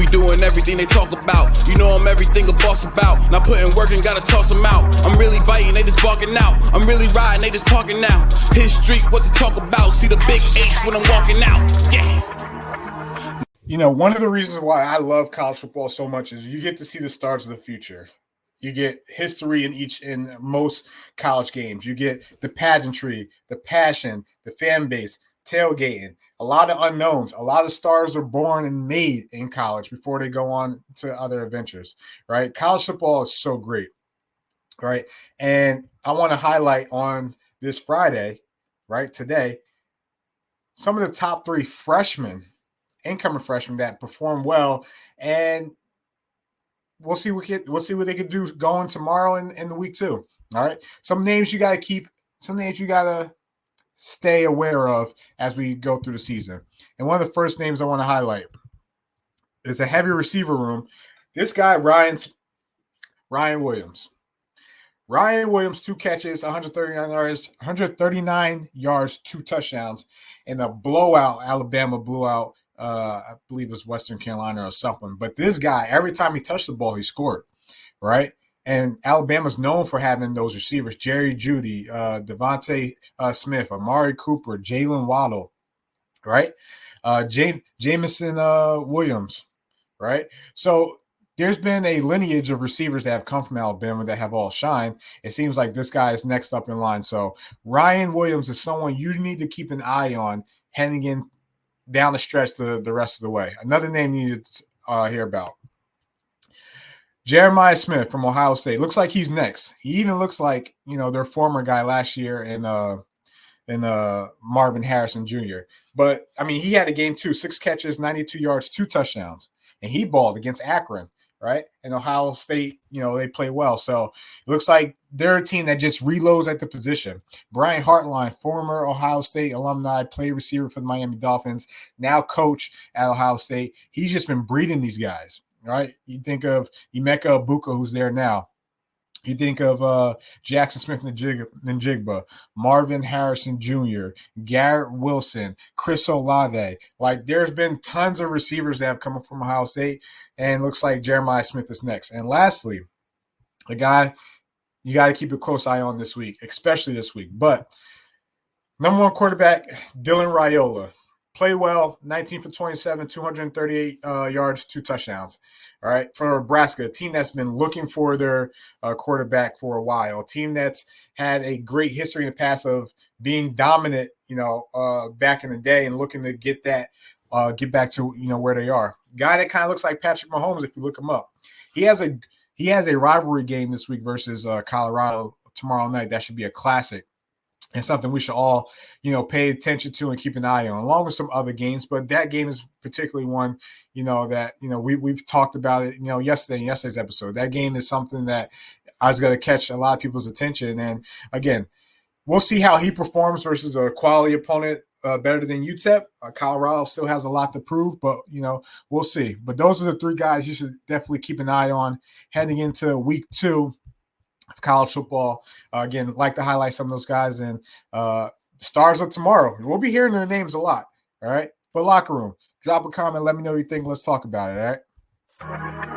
be doing everything they talk about. You know I'm everything a boss about. Not putting work and gotta toss them out. I'm really biting, they just barking out. I'm really riding, they just parking now. His street, what to talk about. See the big H when I'm walking out. Yeah. You know, one of the reasons why I love college football so much is you get to see the stars of the future. You get history in most college games. You get the pageantry, the passion, the fan base, tailgating, a lot of unknowns. A lot of stars are born and made in college before they go on to other adventures, right? College football is so great, right? And I want to highlight on this Friday, right, today, some of the top 3 incoming freshmen that perform well, and we'll see what they can do going tomorrow and the week 2. All right, some names you got to keep, some names you got to stay aware of as we go through the season. And one of the first names I want to highlight is a heavy receiver room. This guy, Ryan Williams. Ryan Williams, 2 catches, 139 yards, 2 touchdowns, in a blowout. Alabama blew out, I believe it was Western Carolina or something. But this guy, every time he touched the ball, he scored, right? And Alabama's known for having those receivers: Jerry Jeudy, Devontae Smith, Amari Cooper, Jalen Waddle, right? Jameson Williams, right? So there's been a lineage of receivers that have come from Alabama that have all shined. It seems like this guy is next up in line. So Ryan Williams is someone you need to keep an eye on heading in down the stretch the rest of the way. Another name you need to hear about: Jeremiah Smith from Ohio State. Looks like he's next. He even looks like, their former guy last year in Marvin Harrison Jr. But, I mean, he had a game too: 6 catches, 92 yards, 2 touchdowns. And he balled against Akron, right? And Ohio State, they play well. So it looks like they're a team that just reloads at the position. Brian Hartline, former Ohio State alumni, played receiver for the Miami Dolphins, now coach at Ohio State. He's just been breeding these guys, right? You think of Emeka Egbuka, who's there now. You think of Jackson Smith-Njigba, Marvin Harrison Jr., Garrett Wilson, Chris Olave. Like, there's been tons of receivers that have come up from Ohio State, and looks like Jeremiah Smith is next. And lastly, a guy you got to keep a close eye on this week, especially this week. But number 1 quarterback, Dylan Raiola. Play well, 19 for 27, 238 yards, 2 touchdowns. All right, for Nebraska, a team that's been looking for their quarterback for a while, a team that's had a great history in the past of being dominant, back in the day, and looking to get back to where they are. Guy that kind of looks like Patrick Mahomes if you look him up. He has a rivalry game this week versus Colorado tomorrow night. That should be a classic. And something we should all, pay attention to and keep an eye on, along with some other games. But that game is particularly one, that, we've talked about it, yesterday in yesterday's episode. That game is something that I was going to catch a lot of people's attention. And again, we'll see how he performs versus a quality opponent better than UTEP. Colorado still has a lot to prove, but, we'll see. But those are the 3 guys you should definitely keep an eye on heading into week 2 of college football. Again, like to highlight some of those guys, and stars of tomorrow. We'll be hearing their names a lot. All right. But locker room, drop a comment. Let me know what you think. Let's talk about it. All right.